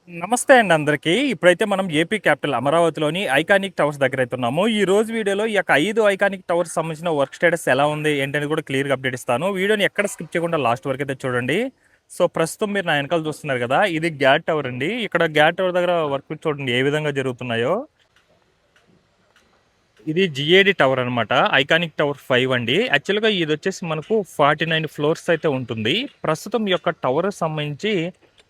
నమస్తే అండి అందరికీ. ఇప్పుడైతే మనం ఏపీ క్యాపిటల్ అమరావతిలోని ఐకానిక్ టవర్స్ దగ్గర అయితే ఉన్నాము. ఈ రోజు వీడియోలో ఈ యొక్క 5 ఐకానిక్ టవర్స్ సంబంధించిన వర్క్ స్టేటస్ ఎలా ఉంది ఏంటనేది కూడా క్లియర్‌గా అప్డేట్ ఇస్తాను. వీడియోని ఎక్కడ స్కిప్ చేయకుండా లాస్ట్ వరకు అయితే చూడండి. సో, ప్రస్తుతం మీరు నా వెనకాల చూస్తున్నారు కదా! ఇది గ్యాట్ టవర్ అండి. ఇక్కడ గ్యాట్ టవర్ దగ్గర వర్క్ చూడండి ఏ విధంగా జరుగుతున్నాయో. ఇది జిఏడి టవర్ అనమాట. ఐకానిక్ టవర్ 5 అండి. యాక్చువల్‌గా ఇదొచ్చేసి మనకు 49 ఫ్లోర్స్ అయితే ఉంటుంది. ప్రస్తుతం ఈ యొక్క టవర్ సంబంధించి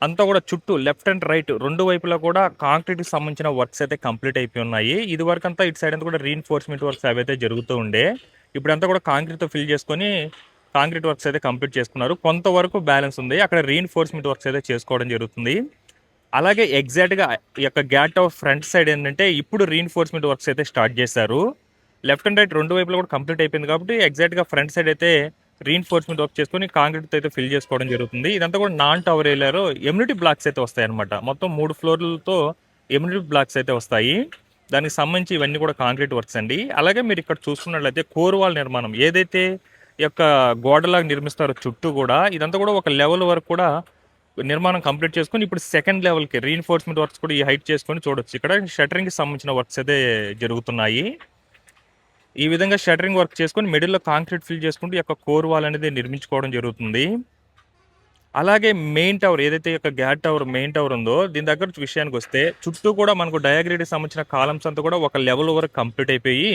అంతా కూడా చుట్టూ లెఫ్ట్ అండ్ రైట్ 2 వైపులా కూడా కాంక్రీట్‌కి సంబంధించిన వర్క్స్ అయితే కంప్లీట్ అయిపోయి ఉన్నాయి. ఇదివరకంతా ఇటు సైడ్ అంతా కూడా రీఇన్ఫోర్స్‌మెంట్ వర్క్స్ అవైతే జరుగుతూ ఉండే. ఇప్పుడంతా కూడా కాంక్రీట్‌తో ఫిల్ చేసుకొని కాంక్రీట్ వర్క్స్ అయితే కంప్లీట్ చేసుకున్నారు. కొంతవరకు బ్యాలెన్స్ ఉంది. అక్కడ రీఇన్ఫోర్స్‌మెంట్ వర్క్స్ అయితే చేసుకోవడం జరుగుతుంది. అలాగే ఎగ్జాక్ట్‌గా ఈ యొక్క గ్యాట్ టవర్ ఫ్రంట్ సైడ్ ఏంటంటే ఇప్పుడు రీఇన్ఫోర్స్‌మెంట్ వర్క్స్ అయితే స్టార్ట్ చేశారు. లెఫ్ట్ అండ్ రైట్ 2 వైపులా కూడా కంప్లీట్ అయిపోయింది కాబట్టి ఎగ్జాక్ట్‌గా ఫ్రంట్ సైడ్ అయితే రీఇన్ఫోర్స్‌మెంట్ వర్క్ చేసుకొని కాంక్రీట్‌తో అయితే ఫిల్ చేసుకోవడం జరుగుతుంది. ఇదంతా కూడా నాన్ టవర్ ఏరియాలో ఎమ్యూనిటీ బ్లాక్స్ అయితే వస్తాయన్నమాట. మొత్తం 3 ఫ్లోర్‌లతో ఎమ్యూనిటీ బ్లాక్స్ అయితే వస్తాయి. దానికి సంబంధించి ఇవన్నీ కూడా కాంక్రీట్ వర్క్స్ అండి. అలాగే మీరు ఇక్కడ చూస్తున్నట్లయితే కోర్ వాల్ నిర్మాణం ఏదైతే ఈ యొక్క గోడలాగా నిర్మిస్తారో చుట్టూ కూడా ఇదంతా కూడా ఒక లెవెల్ వరకు కూడా నిర్మాణం కంప్లీట్ చేసుకొని ఇప్పుడు సెకండ్ లెవెల్‌కి రీఇన్ఫోర్స్‌మెంట్ వర్క్స్ కూడా ఈ హైట్ చేసుకొని చూడొచ్చు. ఇక్కడ షట్టరింగ్‌కి సంబంధించిన వర్క్స్ అయితే జరుగుతున్నాయి. ఈ విధంగా షట్టరింగ్ వర్క్ చేసుకొని మిడిల్‌లో కాంక్రీట్ ఫిల్ చేసుకుంటూ ఈ యొక్క కోర్ వాల్ అనేది నిర్మించుకోవడం జరుగుతుంది. అలాగే మెయిన్ టవర్ ఏదైతే ఈ యొక్క గ్యాట్ టవర్ మెయిన్ టవర్ ఉందో దీని దగ్గర విషయానికొస్తే చుట్టూ కూడా మనకు డయాగ్రిడ్‌కి సంబంధించిన కాలమ్స్ అంతా కూడా ఒక లెవెల్ వరకు కంప్లీట్ అయిపోయి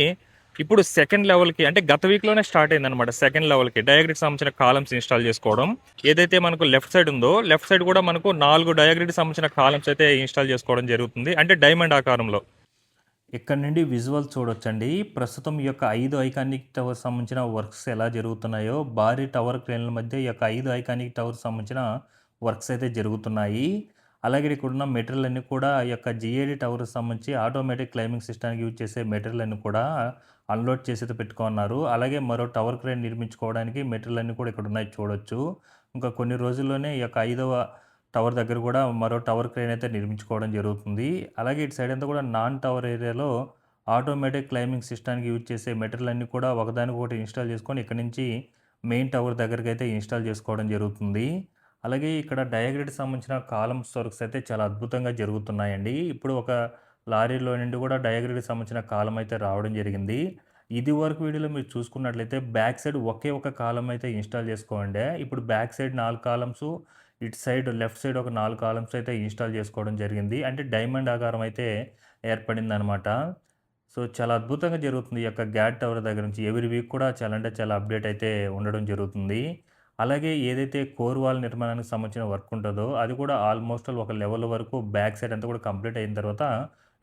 ఇప్పుడు సెకండ్ లెవెల్‌కి అంటే గత వీక్‌లోనే స్టార్ట్ అయిందనమాట. సెకండ్ లెవెల్‌కి డయాగ్రిడ్‌కి సంబంధించిన కాలమ్స్ ఇన్‌స్టాల్ చేసుకోవడం. ఏదైతే మనకు లెఫ్ట్ సైడ్ ఉందో లెఫ్ట్ సైడ్ కూడా మనకు 4 డయాగ్రిడ్‌కి సంబంధించిన కాలమ్స్ అయితే ఇన్‌స్టాల్ చేసుకోవడం జరుగుతుంది. అంటే డైమండ్ ఆకారంలో. ఇక్కడ నుండి విజువల్ చూడొచ్చండి. ప్రస్తుతం ఈ యొక్క 5 ఐకానిక్ టవర్స్ సంబంధించిన వర్క్స్ ఎలా జరుగుతున్నాయో, భారీ టవర్ క్రేన్ల మధ్య ఈ యొక్క 5 ఐకానిక్ టవర్స్ సంబంధించిన వర్క్స్ అయితే జరుగుతున్నాయి. అలాగే ఇక్కడున్న మెటీరియల్ అన్నీ కూడా ఈ యొక్క జిఏడి టవర్‌కి సంబంధించి ఆటోమేటిక్ క్లైంబింగ్ సిస్టమ్‌కి యూజ్ చేసే మెటీరియల్ అన్నీ కూడా అన్‌లోడ్ చేసి అయితే పెట్టుకున్నారు. అలాగే మరో టవర్ క్రేన్ నిర్మించుకోవడానికి మెటీరియల్ అన్నీ కూడా ఇక్కడ ఉన్నాయి చూడొచ్చు. ఇంకా కొన్ని రోజుల్లోనే ఈ యొక్క 5వ టవర్ దగ్గర కూడా మరో టవర్ క్రేన్ అయితే నిర్మించుకోవడం జరుగుతుంది. అలాగే ఇటు సైడ్ అంతా కూడా నాన్ టవర్ ఏరియాలో ఆటోమేటిక్ క్లైంబింగ్ సిస్టమ్‌కి యూజ్ చేసే మెటీరియల్ అన్నీ కూడా ఒకదానికొకటి ఇన్‌స్టాల్ చేసుకొని ఇక్కడి నుంచి మెయిన్ టవర్ దగ్గరకైతే ఇన్‌స్టాల్ చేసుకోవడం జరుగుతుంది. అలాగే ఇక్కడ డయాగ్రిడ్‌కి సంబంధించిన కాలమ్స్ వర్క్స్ అయితే చాలా అద్భుతంగా జరుగుతున్నాయండి. ఇప్పుడు ఒక లారీలో నుండి కూడా డయాగ్రిడ్‌కి సంబంధించిన కాలమ్ అయితే రావడం జరిగింది. ఇదివరకు వీడియోలో మీరు చూసుకున్నట్లయితే బ్యాక్ సైడ్ ఒకే ఒక కాలమ్ అయితే ఇన్‌స్టాల్ చేసుకోండే. ఇప్పుడు బ్యాక్ సైడ్ 4 కాలమ్సు ఇటు సైడ్ లెఫ్ట్ సైడ్ ఒక 4 కాలమ్స్ అయితే ఇన్‌స్టాల్ చేసుకోవడం జరిగింది. అంటే డైమండ్ ఆకారం అయితే ఏర్పడిందనమాట. సో, చాలా అద్భుతంగా జరుగుతుంది. ఈ యొక్క గ్యాడ్ టవర్ దగ్గర నుంచి ఎవ్రీ వీక్ కూడా చాలా అంటే చాలా అప్డేట్ అయితే ఉండడం జరుగుతుంది. అలాగే ఏదైతే కోర్ వాల్ నిర్మాణానికి సంబంధించిన వర్క్ ఉంటదో అది కూడా ఆల్మోస్ట్ ఆల్ ఒక లెవెల్ వరకు బ్యాక్ సైడ్ అంతా కూడా కంప్లీట్ అయిన తర్వాత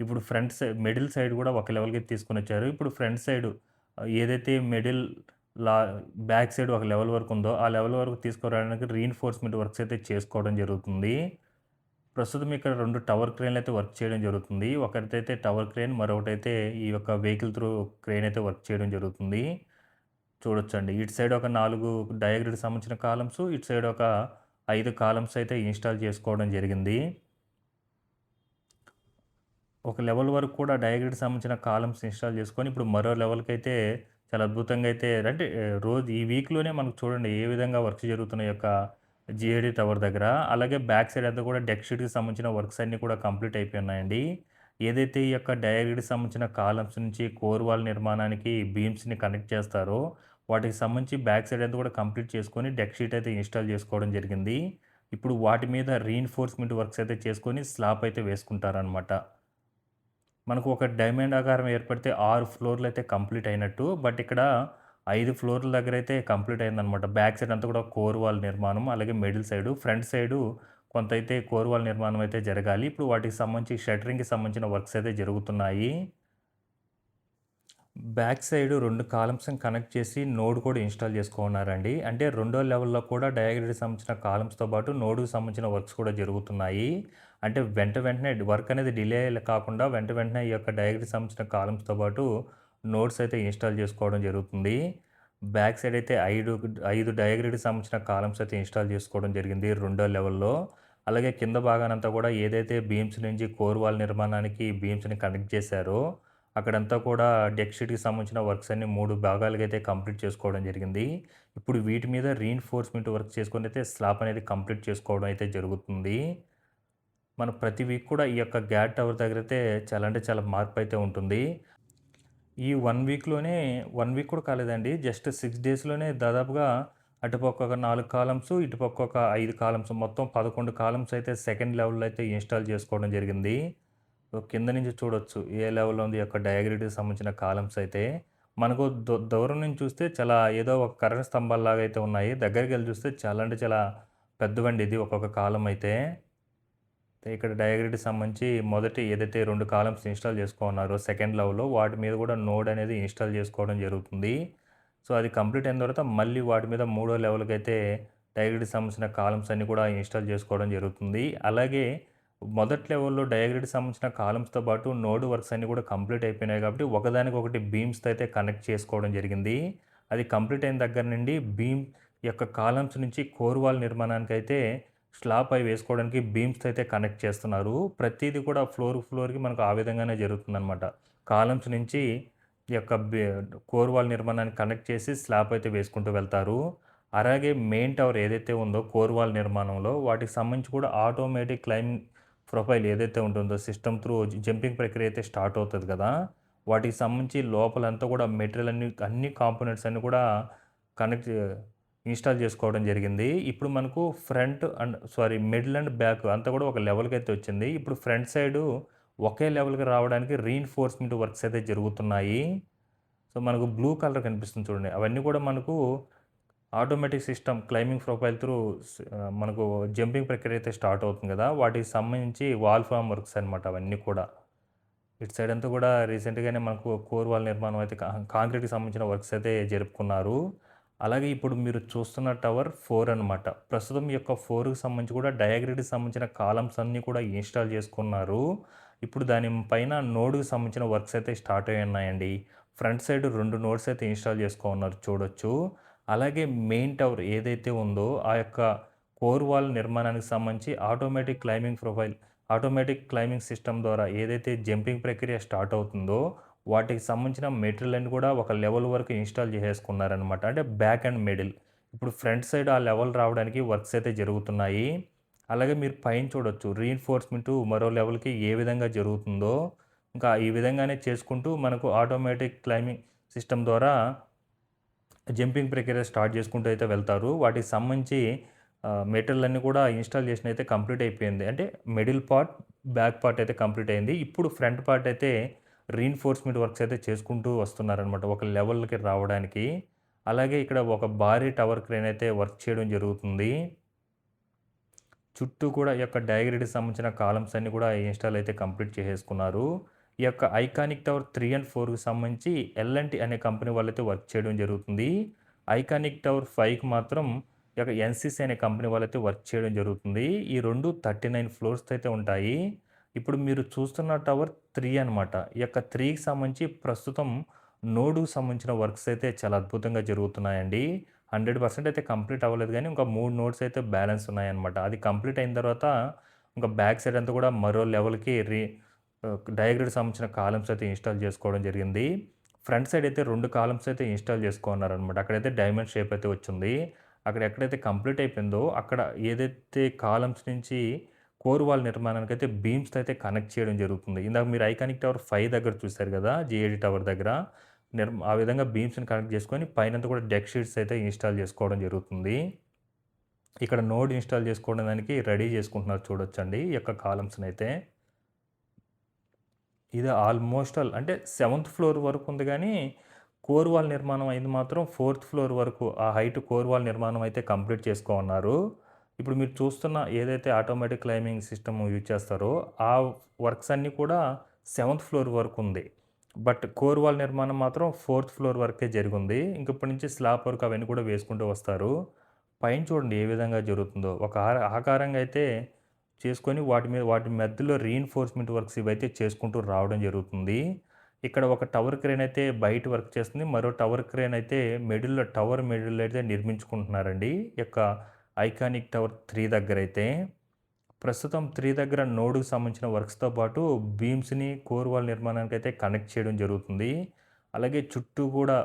ఇప్పుడు ఫ్రంట్ సైడ్ మిడిల్ సైడ్ కూడా ఒక లెవెల్‌కి తీసుకొనొచ్చారు. ఇప్పుడు ఫ్రంట్ సైడ్ ఏదైతే మిడిల్ లా బ్యాక్ సైడ్ ఒక లెవెల్ వరకు ఉందో, ఆ లెవెల్ వరకు తీసుకురావడానికి రీఇన్ఫోర్స్‌మెంట్ వర్క్స్ అయితే చేసుకోవడం జరుగుతుంది. ప్రస్తుతం ఇక్కడ 2 టవర్ క్రేన్‌లయితే వర్క్ చేయడం జరుగుతుంది. ఒకటైతే టవర్ క్రేన్, మరొకటైతే ఈ యొక్క వెహికల్ త్రూ క్రేన్ అయితే వర్క్ చేయడం జరుగుతుంది. చూడొచ్చండి. ఇటు సైడ్ ఒక 4 డయాగ్రిడ్‌కి సంబంధించిన కాలమ్స్, ఇటు సైడ్ ఒక 5 కాలమ్స్ అయితే ఇన్‌స్టాల్ చేసుకోవడం జరిగింది. ఒక లెవెల్ వరకు కూడా డయాగ్రిడ్‌కి సంబంధించిన కాలమ్స్ ఇన్‌స్టాల్ చేసుకొని, ఇప్పుడు మరో లెవెల్‌కైతే చాలా అద్భుతంగా అయితే అంటే రోజు ఈ వీక్‌లోనే మనకు చూడండి ఏ విధంగా వర్క్స్ జరుగుతున్నాయి ఈ యొక్క జీఏడీ టవర్ దగ్గర. అలాగే బ్యాక్ సైడ్ అంతా కూడా డెక్ షీట్‌కి సంబంధించిన వర్క్స్ అన్నీ కూడా కంప్లీట్ అయిపోయి ఉన్నాయండి. ఏదైతే ఈ యొక్క డయాగ్రిడ్‌కి సంబంధించిన కాలమ్స్ నుంచి కోర్ వాల్ నిర్మాణానికి బీమ్స్‌ని కనెక్ట్ చేస్తారో, వాటికి సంబంధించి బ్యాక్ సైడ్ అంతా కూడా కంప్లీట్ చేసుకొని డెక్ షీట్ అయితే ఇన్‌స్టాల్ చేసుకోవడం జరిగింది. ఇప్పుడు వాటి మీద రీఇన్ఫోర్స్‌మెంట్ వర్క్స్ అయితే చేసుకొని స్లాబ్ అయితే వేసుకుంటారనమాట. మనకు ఒక డైమండ్ ఆకారం ఏర్పడితే 6 ఫ్లోర్‌లయితే కంప్లీట్ అయినట్టు. బట్ ఇక్కడ 5 ఫ్లోర్‌ల దగ్గరైతే కంప్లీట్ అయిందనమాట. బ్యాక్ సైడ్ అంతా కూడా కోర్ వాల్ నిర్మాణం, అలాగే మిడిల్ సైడు, ఫ్రంట్ సైడు కొంతైతే కోర్ వాల్ నిర్మాణం అయితే జరగాలి. ఇప్పుడు వాటికి సంబంధించి షట్టరింగ్‌కి సంబంధించిన వర్క్స్ అయితే జరుగుతున్నాయి. బ్యాక్ సైడ్ 2 కాలమ్స్‌ని కనెక్ట్ చేసి నోడ్ కూడా ఇన్‌స్టాల్ చేసుకోన్నారండి. అంటే రెండో లెవెల్‌లో కూడా డయాగ్రిడ్‌కి సంబంధించిన కాలమ్స్‌తో పాటు నోడ్‌కి సంబంధించిన వర్క్స్ కూడా జరుగుతున్నాయి. అంటే వెంటనే వర్క్ అనేది డిలే కాకుండా వెంటనే ఈ యొక్క డయాగ్రిడ్‌కి సంబంధించిన కాలమ్స్‌తో పాటు నోడ్స్ అయితే ఇన్‌స్టాల్ చేసుకోవడం జరుగుతుంది. బ్యాక్ సైడ్ అయితే 5 డయాగ్రిడ్‌కి సంబంధించిన కాలమ్స్ అయితే ఇన్‌స్టాల్ చేసుకోవడం జరిగింది రెండో లెవెల్‌లో. అలాగే కింద భాగానంతా కూడా ఏదైతే బీమ్స్ నుంచి కోర్ వాల్ నిర్మాణానికి బీమ్స్‌ని కనెక్ట్ చేశారో అక్కడంతా కూడా డెక్ షీట్‌కి సంబంధించిన వర్క్స్ అన్నీ 3 భాగాలుగా అయితే కంప్లీట్ చేసుకోవడం జరిగింది. ఇప్పుడు వీటి మీద రీఇన్ఫోర్స్‌మెంట్ వర్క్ చేసుకొనైతే స్లాబ్ అనేది కంప్లీట్ చేసుకోవడం అయితే జరుగుతుంది. మన ప్రతి వీక్ కూడా ఈ యొక్క గ్యాట్ టవర్ దగ్గరైతే చాలా అంటే చాలా మార్పయితే ఉంటుంది. ఈ 1 వీక్‌లోనే 1 వీక్ కూడా కాలేదండి. జస్ట్ 6 డేస్‌లోనే దాదాపుగా అటుపక్క ఒక 4 కాలమ్స్, ఇటుపక్క ఒక 5 కాలమ్స్ మొత్తం 11 కాలమ్స్ అయితే సెకండ్ లెవెల్‌లో అయితే ఇన్‌స్టాల్ చేసుకోవడం జరిగింది. సో, కింద నుంచి చూడొచ్చు ఏ లెవెల్‌లో ఉంది ఈ యొక్క డయాగ్రిడ్‌కి సంబంధించిన కాలమ్స్ అయితే. మనకు దూరం నుంచి చూస్తే చాలా ఏదో ఒక కరెంట్ స్తంభాల్లాగా అయితే ఉన్నాయి. దగ్గరికెళ్ళి చూస్తే చాలా అంటే చాలా పెద్దవండి ఇది ఒక్కొక్క కాలమ్ అయితే. ఇక్కడ డయాగ్రిడ్‌కి సంబంధించి మొదటి ఏదైతే 2 కాలమ్స్ ఇన్‌స్టాల్ చేసుకున్నారో సెకండ్ లెవెల్‌లో వాటి మీద కూడా నోడ్ అనేది ఇన్‌స్టాల్ చేసుకోవడం జరుగుతుంది. సో, అది కంప్లీట్ అయిన తర్వాత మళ్ళీ వాటి మీద మూడో లెవెల్‌కైతే డయాగ్రిడ్‌కి సంబంధించిన కాలమ్స్ అన్నీ కూడా ఇన్‌స్టాల్ చేసుకోవడం జరుగుతుంది. అలాగే మొదటి లెవెల్‌లో డయాగ్రిడ్‌కి సంబంధించిన కాలమ్స్‌తో పాటు నోడ్ వర్క్స్ అన్నీ కూడా కంప్లీట్ అయిపోయినాయి కాబట్టి ఒకదానికొకటి బీమ్స్‌తో అయితే కనెక్ట్ చేసుకోవడం జరిగింది. అది కంప్లీట్ అయిన దగ్గర నుండి బీమ్ యొక్క కాలమ్స్ నుంచి కోర్ వాల్ నిర్మాణానికైతే స్లాబ్ అయి వేసుకోవడానికి బీమ్స్‌తో అయితే కనెక్ట్ చేస్తున్నారు. ప్రతీది కూడా ఫ్లోర్‌కి మనకు ఆ విధంగానే జరుగుతుందనమాట. కాలమ్స్ నుంచి ఈ యొక్క కోర్ వాల్ నిర్మాణాన్ని కనెక్ట్ చేసి స్లాబ్ అయితే వేసుకుంటూ వెళ్తారు. అలాగే మెయిన్ టవర్ ఏదైతే ఉందో కోర్ వాల్ నిర్మాణంలో వాటికి సంబంధించి కూడా ఆటోమేటిక్ క్లైంబింగ్ ప్రొఫైల్ ఏదైతే ఉంటుందో సిస్టమ్ త్రూ జంపింగ్ ప్రక్రియ అయితే స్టార్ట్ అవుతది కదా! వాటికి సంబంధించి లోపలంతా కూడా మెటీరియల్ అన్ని కాంపోనెంట్స్ అన్నీ కూడా కనెక్ట్ ఇన్‌స్టాల్ చేసుకోవడం జరిగింది. ఇప్పుడు మనకు front and middle and back అంతా కూడా ఒక లెవెల్‌కైతే వచ్చింది. ఇప్పుడు ఫ్రంట్ సైడు ఒకే లెవెల్‌కి రావడానికి రీఇన్ఫోర్స్‌మెంట్ వర్క్స్ అయితే జరుగుతున్నాయి. సో, మనకు బ్లూ కలర్ కనిపిస్తుంది చూడండి. అవన్నీ కూడా మనకు automatic system climbing profile through మనకు జంపింగ్ ప్రక్రియ అయితే స్టార్ట్ అవుతుంది కదా! వాటికి సంబంధించి వాల్ ఫార్మ్ వర్క్స్ అనమాట అవన్నీ కూడా. ఇటు సైడ్ అంతా కూడా రీసెంట్‌గానే మనకు కోర్ వాల్ నిర్మాణం అయితే కాంక్రీట్‌కి సంబంధించిన వర్క్స్ అయితే జరుపుకున్నారు. అలాగే ఇప్పుడు మీరు చూస్తున్న టవర్ 4 అనమాట. ప్రస్తుతం ఈ యొక్క 4కి సంబంధించి కూడా డయాగ్రిడ్‌కి సంబంధించిన కాలమ్స్ అన్నీ కూడా ఇన్‌స్టాల్ చేసుకున్నారు. ఇప్పుడు దాని పైన నోడ్‌కి సంబంధించిన వర్క్స్ అయితే స్టార్ట్ అయ్యి ఉన్నాయండి. ఫ్రంట్ సైడ్ 2 నోడ్స్ అయితే ఇన్‌స్టాల్ చేసుకోనున్నారు చూడొచ్చు. అలాగే మెయిన్ టవర్ ఏదైతే ఉందో ఆ యొక్క కోర్ వాల్ నిర్మాణానికి సంబంధించి ఆటోమేటిక్ క్లైంబింగ్ సిస్టమ్ ద్వారా ఏదైతే జంపింగ్ ప్రక్రియ స్టార్ట్ అవుతుందో, వాటికి సంబంధించిన మెటీరియల్ అన్ని కూడా ఒక లెవెల్ వరకు ఇన్‌స్టాల్ చేసేసుకున్నారనమాట. అంటే బ్యాక్ అండ్ మిడిల్. ఇప్పుడు ఫ్రంట్ సైడ్ ఆ లెవెల్ రావడానికి వర్క్స్ అయితే జరుగుతున్నాయి. అలాగే మీరు పైన చూడొచ్చు రీఇన్ఫోర్స్‌మెంటు మరో లెవెల్‌కి ఏ విధంగా జరుగుతుందో, ఇంకా ఈ విధంగానే చేసుకుంటూ మనకు ఆటోమేటిక్ క్లైంబింగ్ సిస్టమ్ ద్వారా జంపింగ్ ప్రక్రియ స్టార్ట్ చేసుకుంటూ అయితే వెళ్తారు. వాటికి సంబంధించి మెటీరియల్ అన్నీ కూడా ఇన్‌స్టాలేషన్ అయితే కంప్లీట్ అయిపోయింది. అంటే మిడిల్ పార్ట్, బ్యాక్ పార్ట్ అయితే కంప్లీట్ అయింది. ఇప్పుడు ఫ్రంట్ పార్ట్ అయితే రీఇన్ఫోర్స్‌మెంట్ వర్క్స్ అయితే చేసుకుంటూ వస్తున్నారనమాట. ఒక లెవెల్‌కి రావడానికి. అలాగే ఇక్కడ ఒక భారీ టవర్ క్రేన్ అయితే వర్క్ చేయడం జరుగుతుంది. చుట్టూ కూడా ఈ యొక్క డయాగ్రిడ్‌కి సంబంధించిన కాలమ్స్ అన్నీ కూడా ఇన్‌స్టాల్ అయితే కంప్లీట్ చేసేసుకున్నారు. ఈ యొక్క ఐకానిక్ టవర్ 3 అండ్ 4కి సంబంధించి ఎల్&టీ అనే కంపెనీ వాళ్ళైతే వర్క్ చేయడం జరుగుతుంది. ఐకానిక్ టవర్ 5కి మాత్రం ఈ యొక్క ఎన్‌సీసీ అనే కంపెనీ వాళ్ళైతే వర్క్ చేయడం జరుగుతుంది. ఈ 2 39 ఫ్లోర్స్‌తో అయితే ఉంటాయి. ఇప్పుడు మీరు చూస్తున్న టవర్ 3 అనమాట. ఈ యొక్క 3కి సంబంధించి ప్రస్తుతం నోడ్‌కి సంబంధించిన వర్క్స్ అయితే చాలా అద్భుతంగా జరుగుతున్నాయండి. 100% అయితే కంప్లీట్ అవ్వలేదు గానీ, ఇంకా 3 నోడ్స్ అయితే బ్యాలెన్స్ ఉన్నాయన్నమాట. అది కంప్లీట్ అయిన తర్వాత ఇంకా బ్యాక్ సైడ్ అంతా కూడా మరో లెవెల్‌కి డయాగ్రిడ్‌కి సంబంధించిన కాలమ్స్ అయితే ఇన్‌స్టాల్ చేసుకోవడం జరిగింది. ఫ్రంట్ సైడ్ అయితే 2 కాలమ్స్ అయితే ఇన్‌స్టాల్ చేసుకున్నారనమాట. అక్కడైతే డైమండ్ షేప్ అయితే వచ్చింది. అక్కడ ఎక్కడైతే కంప్లీట్ అయిపోయిందో, అక్కడ ఏదైతే కాలమ్స్ నుంచి కోర్ వాల్ నిర్మాణానికైతే బీమ్స్‌తో అయితే కనెక్ట్ చేయడం జరుగుతుంది. ఇందాక మీరు ఐకానిక్ టవర్ 5 దగ్గర చూసారు కదా! జీఏడీ టవర్ దగ్గర. ఆ విధంగా బీమ్స్‌ని కనెక్ట్ చేసుకొని పైనంతా కూడా డెక్ షీట్స్ అయితే ఇన్‌స్టాల్ చేసుకోవడం జరుగుతుంది. ఇక్కడ నోడ్ ఇన్‌స్టాల్ చేసుకోవడానికి రెడీ చేసుకుంటున్నారు చూడొచ్చండి ఈ యొక్క కాలమ్స్‌నైతే. ఇది ఆల్మోస్ట్ ఆల్ అంటే 7థ్ ఫ్లోర్ వరకు ఉంది గానీ, కోర్ వాల్ నిర్మాణం అయింది మాత్రం 4థ్ ఫ్లోర్ వరకు ఆ హైట్ కోర్ వాల్ నిర్మాణం అయితే కంప్లీట్ చేసుకోనున్నారు. ఇప్పుడు మీరు చూస్తున్న ఏదైతే ఆటోమేటిక్ క్లైంబింగ్ సిస్టమ్ యూజ్ చేస్తారో, ఆ వర్క్స్ అన్నీ కూడా 7థ్ ఫ్లోర్ వరకు ఉంది. బట్ కోర్ వాల్ నిర్మాణం మాత్రం 4థ్ ఫ్లోర్ వరకే జరిగుంది. ఇంక ఇప్పటి నుంచి స్లాబ్ వర్క్ అవన్నీ కూడా వేసుకుంటూ వస్తారు. పైన చూడండి ఏ విధంగా జరుగుతుందో. ఒక ఆకారంగా అయితే చేసుకొని వాటి మధ్యలో రీఇన్ఫోర్స్‌మెంట్ వర్క్స్ ఇవైతే చేసుకుంటూ రావడం జరుగుతుంది. ఇక్కడ ఒక టవర్ క్రేన్ అయితే బయట వర్క్ చేస్తుంది. మరో టవర్ క్రేన్ అయితే టవర్ మిడిల్‌లో అయితే నిర్మించుకుంటున్నారండి. ఈ యొక్క ఐకానిక్ టవర్ 3 దగ్గరైతే. ప్రస్తుతం 3 దగ్గర నోడ్‌కి సంబంధించిన వర్క్స్‌తో పాటు బీమ్స్‌ని కోర్ వాల్ నిర్మాణానికైతే కనెక్ట్ చేయడం జరుగుతుంది. అలాగే చుట్టూ కూడా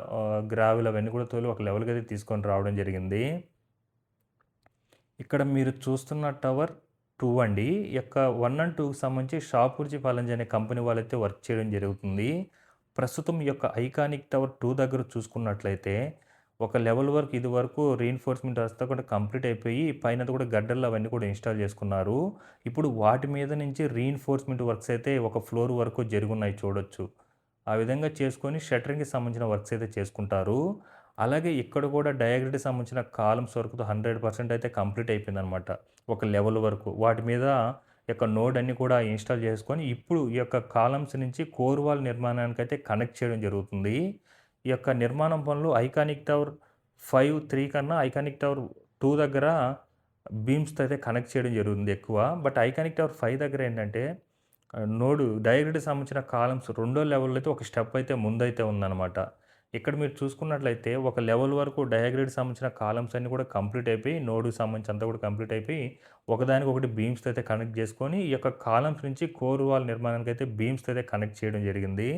గ్రావెల్ అవన్నీ కూడా తోలి ఒక లెవెల్‌కి అయితే తీసుకొని రావడం జరిగింది. ఇక్కడ మీరు చూస్తున్న టవర్ 2 అండి. ఈ యొక్క 1 అండ్ 2కి సంబంధించి షాపూర్జీ పలంజ్ అనే కంపెనీ వాళ్ళైతే వర్క్ చేయడం జరుగుతుంది. ప్రస్తుతం ఈ యొక్క ఐకానిక్ టవర్ 2 దగ్గర చూసుకున్నట్లయితే ఒక లెవెల్ వరకు ఇదివరకు రీఇన్ఫోర్స్‌మెంట్ అంతా కూడా కంప్లీట్ అయిపోయి పైనంతా కూడా గడ్డలు అవన్నీ కూడా ఇన్‌స్టాల్ చేసుకున్నారు. ఇప్పుడు వాటి మీద నుంచి రీఇన్ఫోర్స్‌మెంట్ వర్క్స్ అయితే ఒక ఫ్లోర్ వరకు జరిగున్నాయి చూడొచ్చు. ఆ విధంగా చేసుకొని షట్టరింగ్‌కి సంబంధించిన వర్క్స్ అయితే చేసుకుంటారు. అలాగే ఇక్కడ కూడా డయాగ్రిడ్‌కి సంబంధించిన కాలమ్స్ వరకు 100% అయితే కంప్లీట్ అయిపోయిందనమాట. ఒక లెవెల్ వరకు. వాటి మీద యొక్క నోడ్ అన్నీ కూడా ఇన్‌స్టాల్ చేసుకొని ఇప్పుడు ఈ యొక్క కాలమ్స్ నుంచి కోర్ వాల్ నిర్మాణానికైతే కనెక్ట్ చేయడం జరుగుతుంది. ఈ యొక్క నిర్మాణం పనులు ఐకానిక్ టవర్ 5, 3 కన్నా ఐకానిక్ టవర్ 2 దగ్గర బీమ్స్‌తో అయితే కనెక్ట్ చేయడం జరుగుతుంది ఎక్కువ. బట్ ఐకానిక్ టవర్ 5 దగ్గర ఏంటంటే నోడు డయాగ్రిడ్‌కి సంబంధించిన కాలమ్స్ రెండో లెవెల్‌లో అయితే ఒక స్టెప్ అయితే ముందైతే ఉందనమాట. ఇక్కడ మీరు చూసుకున్నట్లయితే ఒక లెవెల్ వరకు డయాగ్రిడ్‌కి సంబంధించిన కాలమ్స్ అన్నీ కూడా కంప్లీట్ అయిపోయి, నోడ్‌కి సంబంధించి అంతా కూడా కంప్లీట్ అయిపోయి, ఒకదానికొకటి బీమ్స్‌తో అయితే కనెక్ట్ చేసుకొని, ఈ యొక్క కాలమ్స్ నుంచి కోర్ వాల్ నిర్మాణానికైతే బీమ్స్‌తో అయితే కనెక్ట్ చేయడం జరిగింది.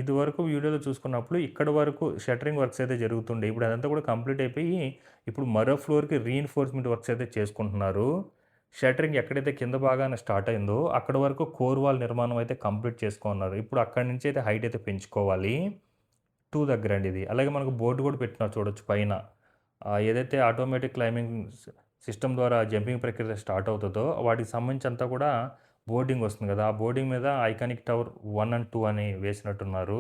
ఇదివరకు వీడియోలో చూసుకున్నప్పుడు ఇక్కడి వరకు షట్టరింగ్ వర్క్స్ అయితే జరుగుతుండే. ఇప్పుడు అదంతా కూడా కంప్లీట్ అయిపోయి, ఇప్పుడు మరో ఫ్లోర్‌కి రీఇన్ఫోర్స్‌మెంట్ వర్క్స్ అయితే చేసుకుంటున్నారు. షట్టరింగ్ ఎక్కడైతే కింద భాగాన స్టార్ట్ అయిందో, అక్కడి వరకు కోర్ వాల్ నిర్మాణం అయితే కంప్లీట్ చేసుకున్నారు. ఇప్పుడు అక్కడి నుంచి అయితే హైట్ అయితే పెంచుకోవాలి. 2 దగ్గరండి ఇది. అలాగే మనకు బోర్డ్ కూడా పెట్టినారు చూడొచ్చు పైన. ఏదైతే ఆటోమేటిక్ క్లైంబింగ్ సిస్టమ్ ద్వారా జంపింగ్ ప్రక్రియ స్టార్ట్ అవుతదో, వాటికి సంబంధించి అంతా కూడా బోర్డింగ్ వస్తుంది కదా! ఆ బోర్డింగ్ మీద ఐకానిక్ టవర్ 1 అండ్ 2 అని వేసినట్టున్నారు.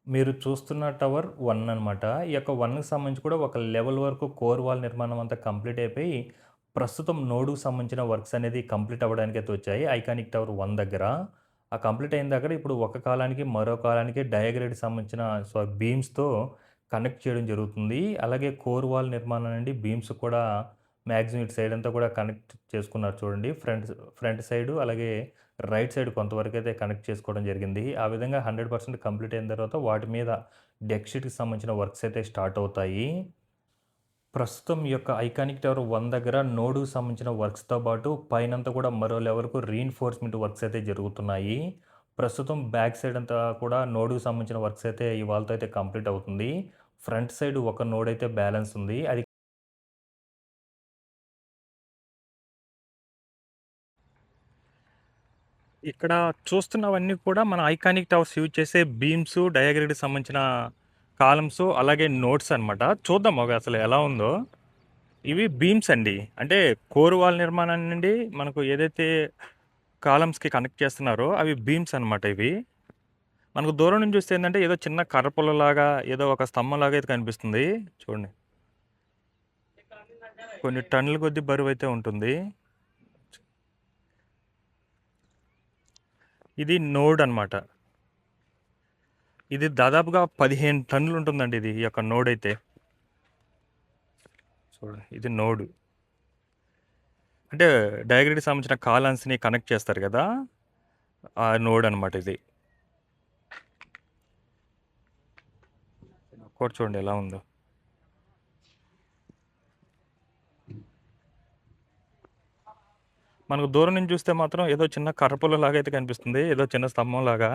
మీరు చూస్తున్న టవర్ 1 అనమాట. ఈ యొక్క 1కి సంబంధించి కూడా ఒక లెవెల్ వరకు కోర్ వాల్ నిర్మాణం అంతా కంప్లీట్ అయిపోయి, ప్రస్తుతం నోడుకి సంబంధించిన వర్క్స్ అనేది కంప్లీట్ అవ్వడానికైతే వచ్చాయి. ఐకానిక్ టవర్ 1 దగ్గర. ఆ కంప్లీట్ అయిన దగ్గర ఇప్పుడు ఒక కాలానికి, మరో కాలానికి డయాగ్రిడ్‌కి సంబంధించిన బీమ్స్‌తో కనెక్ట్ చేయడం జరుగుతుంది. అలాగే కోర్ వాల్ నిర్మాణం నుండి బీమ్స్ కూడా మాక్సిమం ఇటు సైడ్ అంతా కూడా కనెక్ట్ చేసుకున్నారు చూడండి. ఫ్రంట్ సైడు అలాగే రైట్ సైడ్ కొంతవరకైతే కనెక్ట్ చేసుకోవడం జరిగింది. ఆ విధంగా 100% కంప్లీట్ అయిన తర్వాత వాటి మీద డెక్ షీట్‌కి సంబంధించిన వర్క్స్ అయితే స్టార్ట్ అవుతాయి. ప్రస్తుతం ఈ యొక్క ఐకానిక్ టవర్ 1 దగ్గర నోడుకి సంబంధించిన వర్క్స్‌తో పాటు పైనంతా కూడా మరో లెవెల్‌కు రీఇన్ఫోర్స్‌మెంట్ వర్క్స్ అయితే జరుగుతున్నాయి. ప్రస్తుతం బ్యాక్ సైడ్ అంతా కూడా నోడుకి సంబంధించిన వర్క్స్ అయితే ఇవాళతో అయితే కంప్లీట్ అవుతుంది. ఫ్రంట్ సైడ్ ఒక నోడ్ అయితే బ్యాలెన్స్ ఉంది. అది ఇక్కడ చూస్తున్నవన్నీ కూడా మన ఐకానిక్ టవర్స్ యూజ్ చేసే బీమ్స్, డయాగ్రిడ్‌కి సంబంధించిన కాలమ్స్, అలాగే నోట్స్ అనమాట. చూద్దాం అవి అసలు ఎలా ఉందో. ఇవి బీమ్స్ అండి. అంటే కోర్ వాల్ నిర్మాణం నుండి మనకు ఏదైతే కాలమ్స్‌కి కనెక్ట్ చేస్తున్నారో అవి బీమ్స్ అనమాట ఇవి. మనకు దూరం నుంచి చూస్తే ఏందంటే ఏదో చిన్న కర్ర పుల్లలాగా, ఏదో ఒక స్తంభంలాగా అయితే కనిపిస్తుంది. చూడండి. కొన్ని టన్నుల కొద్దీ బరువైతే ఉంటుంది. ఇది నోడ్ అనమాట. ఇది దాదాపుగా 15 టన్నులు ఉంటుందండి ఇది. ఈ యొక్క నోడ్ అయితే. చూడండి. ఇది నోడ్. అంటే డయాగ్రిడ్‌కి సంబంధించిన కాలమ్స్‌ని కనెక్ట్ చేస్తారు కదా! ఆ నోడ్ అనమాట ఇది. కోడ్ చూడండి ఎలా ఉందో. మనకు దూరం నుంచి చూస్తే మాత్రం ఏదో చిన్న కర్రపుల్లలాగా అయితే కనిపిస్తుంది. ఏదో చిన్న స్తంభంలాగా.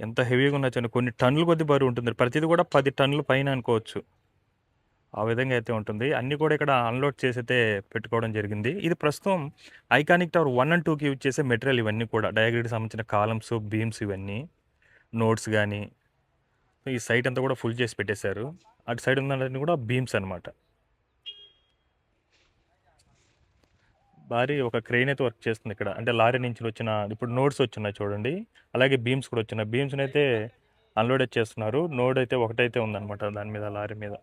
ఎంత హెవీగా ఉన్నా చూడండి. కొన్ని టన్నుల కొద్దీ బరువు ఉంటుంది. ప్రతిది కూడా 10 టన్నుల పైన అనుకోవచ్చు. ఆ విధంగా అయితే ఉంటుంది. అన్నీ కూడా ఇక్కడ అన్‌లోడ్ చేసైతే పెట్టుకోవడం జరిగింది. ఇది ప్రస్తుతం ఐకానిక్ టవర్ 1 అండ్ 2కి యూజ్ చేసే మెటీరియల్ ఇవన్నీ కూడా. డయాగ్రిడ్‌కి సంబంధించిన కాలమ్స్, బీమ్స్ ఇవన్నీ. నోట్స్ గానీ, ఈ సైట్ అంతా కూడా ఫుల్ చేసి పెట్టేశారు. అటు సైడ్ ఉన్నవన్నీ కూడా బీమ్స్ అనమాట. భారీ ఒక క్రెయిన్ అయితే వర్క్ చేస్తుంది ఇక్కడ. అంటే లారీ నుంచి వచ్చిన ఇప్పుడు నోడ్స్ వచ్చున్నాయి చూడండి. అలాగే బీమ్స్ కూడా వచ్చున్నాయి. బీమ్స్‌నైతే అన్‌లోడ్ చేస్తున్నారు. నోడ్ అయితే ఒకటైతే ఉందన్నమాట దాని మీద లారీ మీద.